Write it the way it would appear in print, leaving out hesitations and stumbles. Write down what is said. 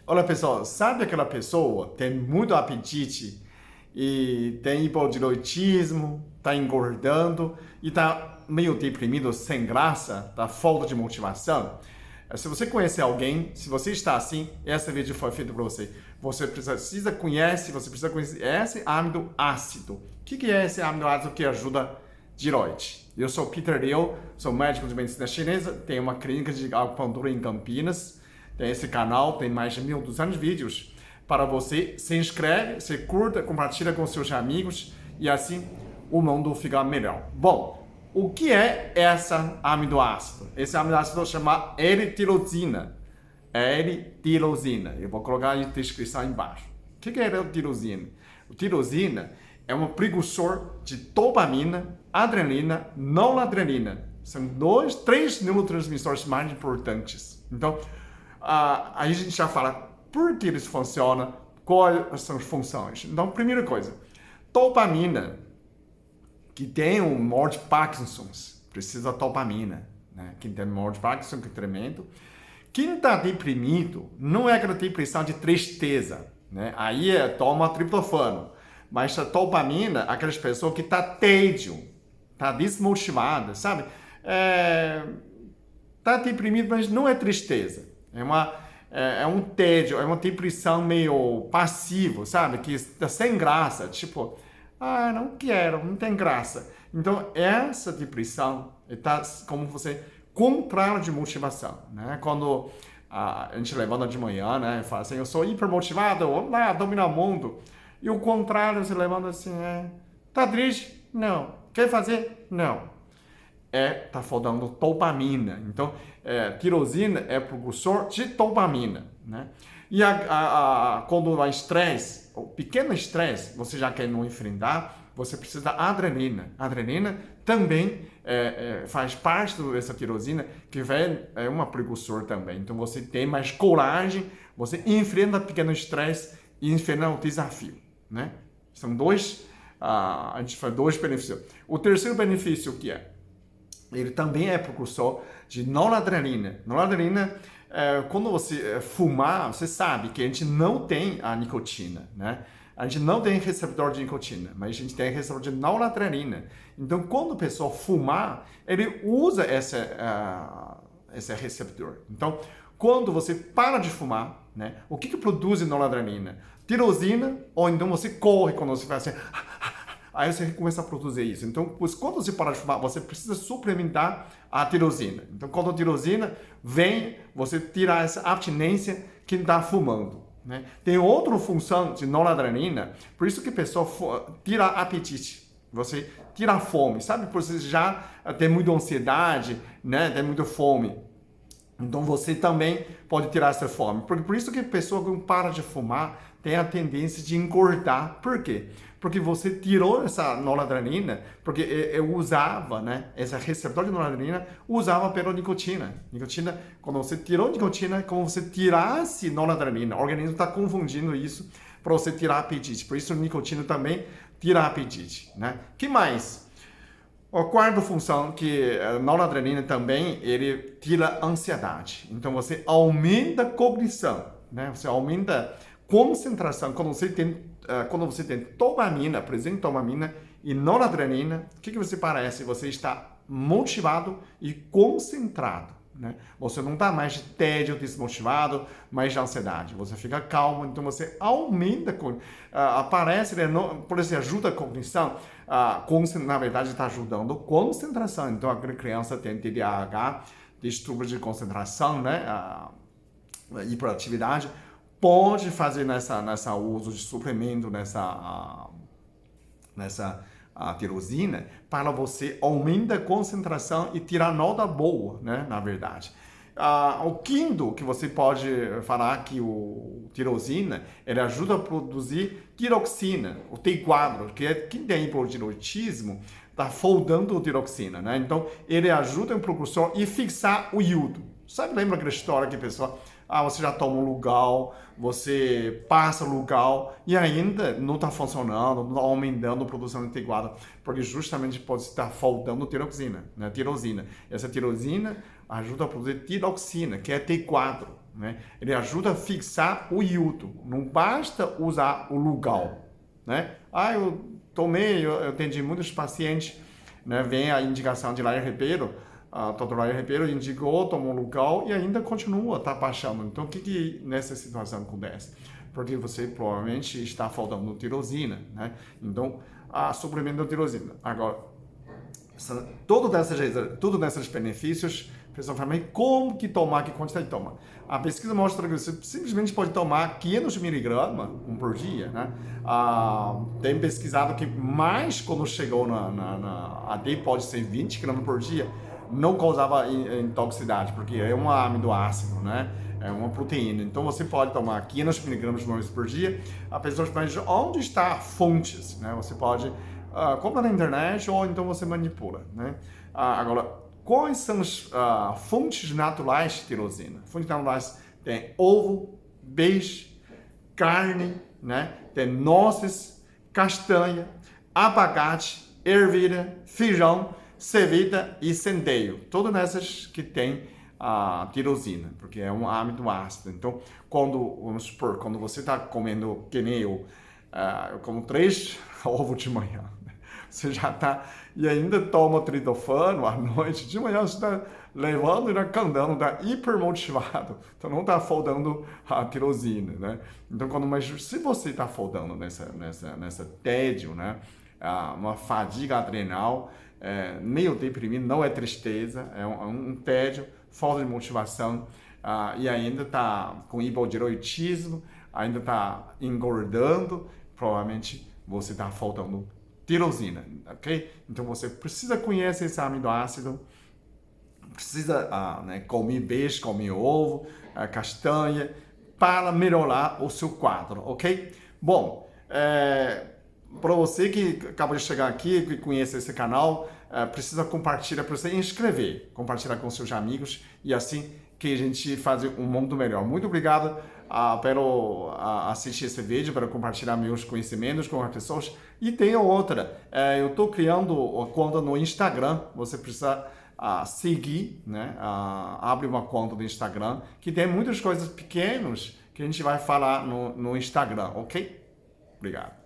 Olha, pessoal, sabe aquela pessoa tem muito apetite e tem hipotireoidismo, está engordando e está meio deprimido, sem graça, está falta de motivação? Se você conhecer alguém, se você está assim, esse vídeo foi feito para você. Você precisa conhecer esse âmido ácido. O que é esse âmido ácido que ajuda a tiroide? Eu sou Peter Liu, sou médico de medicina chinesa, tenho uma clínica de acupuntura em Campinas. Tem esse canal, tem mais de 1.200 vídeos para você. Se inscreve, se curta, compartilha com seus amigos e assim o mundo fica melhor. Bom, o que é essa aminoácido? Esse aminoácido chama L-tirosina. L-tirosina. Eu vou colocar na descrição embaixo. O que é L-tirosina? O tirosina é um precursor de dopamina, adrenalina, noradrenalina. São três neurotransmissores mais importantes. Então, aí a gente já fala por que eles funcionam, quais são as funções. Então, primeira coisa, dopamina, que tem o mal de Parkinson's, precisa de dopamina. Né? Quem tem mal de Parkinson, que é tremendo. Quem está deprimido, não é aquela depressão de tristeza. Né? Aí toma triptofano. Mas a dopamina, aquelas pessoas que estão tédio, está desmotivada, sabe? Está deprimido, mas não é tristeza. É um tédio, é uma depressão meio passivo, sabe? Que está sem graça, tipo, não quero, não tem graça. Então, essa depressão está como você contrário de motivação, né? Quando a gente levanta de manhã, né? E fala assim, eu sou hipermotivado, vou lá dominar o mundo. E o contrário, você levanta assim, tá triste? Não. Quer fazer? Não. Tá faltando dopamina. Então, tirosina é precursor de dopamina, né? E quando há estresse, o pequeno estresse, você já quer não enfrentar, você precisa da adrenalina. A adrenalina também faz parte dessa tirosina, que é uma precursor também. Então, você tem mais coragem, você enfrenta o pequeno estresse e enfrenta o desafio, né? São a gente faz dois benefícios. O terceiro benefício que é? Ele também é precursor de noradrenalina. Noradrenalina, quando você fumar, você sabe que a gente não tem a nicotina, né? A gente não tem receptor de nicotina, mas a gente tem receptor de noradrenalina. Então, quando a pessoa fumar, ele usa esse receptor. Então, quando você para de fumar, né? O que produz noradrenalina? Tirosina, ou então você corre quando você faz assim... Aí você começa a produzir isso. Então, quando você para de fumar, você precisa suplementar a tirosina. Então, quando a tirosina vem, você tira essa abstinência que está fumando. Né? Tem outra função de noradrenalina, por isso que a pessoa tira apetite. Você tira a fome, sabe? Porque você já tem muita ansiedade, né? Tem muita fome. Então, você também pode tirar essa fome. Por isso que a pessoa que para de fumar tem a tendência de engordar. Por quê? Porque você tirou essa noradrenalina, porque eu usava, né, esse receptor de noradrenalina, usava pela nicotina. Nicotina, quando você tirou nicotina, é como se você tirasse noradrenalina. O organismo está confundindo isso para você tirar apetite. Por isso, a nicotina também tira apetite, né? Que mais? A quarta função, que a noradrenalina também, ele tira ansiedade. Então, você aumenta a cognição, né? Você aumenta concentração. Quando você tem dopamina, presente dopamina e noradrenalina, o que você parece? Você está motivado e concentrado, né? Você não está mais de tédio, desmotivado, mais de ansiedade. Você fica calmo, então você aumenta, aparece, por isso ajuda a cognição, na verdade está ajudando a concentração. Então a criança tem TDAH, distúrbio de concentração, né? A hiperatividade, pode fazer nessa uso de suplemento, nessa tirosina, para você aumentar a concentração e tirar nota boa, né, na verdade. O quinto que você pode falar que o tirosina, ele ajuda a produzir tiroxina, o T4, que é quem tem hipotireoidismo, está faltando tiroxina, né? Então, ele ajuda o precursor e fixar o iodo. Sabe, lembra aquela história que a pessoa... você já toma um Lugal, você passa o Lugal e ainda não está funcionando, não está aumentando a produção de T4, porque justamente pode estar faltando tiroxina, né? Tirosina. Essa tirosina ajuda a produzir tiroxina, que é T4. né? Ele ajuda a fixar o iodo. Não basta usar o Lugol, né? Eu tomei, eu atendi muitos pacientes, né? Vem a indicação de Layer Ribeiro, Dr. Layer Ribeiro indicou, tomou Lugol e ainda continua, tá baixando. Então, o que nessa situação acontece? Porque você provavelmente está faltando tirosina, né? Então, a suplemento de tirosina. Agora, tudo desses benefícios, a pessoa fala, mas como que tomar, que quantidade toma? A pesquisa mostra que você simplesmente pode tomar 500 miligramas por dia, né? Tem pesquisado que mais quando chegou na AD pode ser 20 gramas por dia, não causava intoxicidade, porque é um aminoácido, né? É uma proteína. Então você pode tomar 500 miligramas uma vez por dia. A pessoa mas onde está fontes, né? Você pode compra na internet ou então você manipula, né? Agora, quais são as fontes naturais de tirosina? Fontes naturais tem ovo, peixe, carne, né? Tem nozes, castanha, abacate, ervilha, feijão, cevita e centeio. Todas essas que tem tirosina, porque é um aminoácido. Então, vamos supor, quando você está comendo que nem eu como 3 ovos de manhã, você já está e ainda toma tritofano à noite, de manhã você está levando e cantando, está hipermotivado, então não está faltando a tirosina, né? Então, mas se você está faltando nessa tédio, né? Uma fadiga adrenal, meio deprimido, não é tristeza, é um tédio, falta de motivação, e ainda está com hipotireoidismo, ainda está engordando, provavelmente você está faltando tirosina, ok? Então você precisa conhecer esse aminoácido, precisa comer peixe, comer ovo, castanha, para melhorar o seu quadro, ok? Bom, para você que acabou de chegar aqui, que conhece esse canal, precisa compartilhar, precisa inscrever, compartilhar com seus amigos e assim que a gente faz um mundo melhor. Muito obrigado pelo assistir esse vídeo, para compartilhar meus conhecimentos com as pessoas. E tem outra, eu estou criando uma conta no Instagram, você precisa seguir, né? Abre uma conta do Instagram, que tem muitas coisas pequenas que a gente vai falar no Instagram, ok? Obrigado.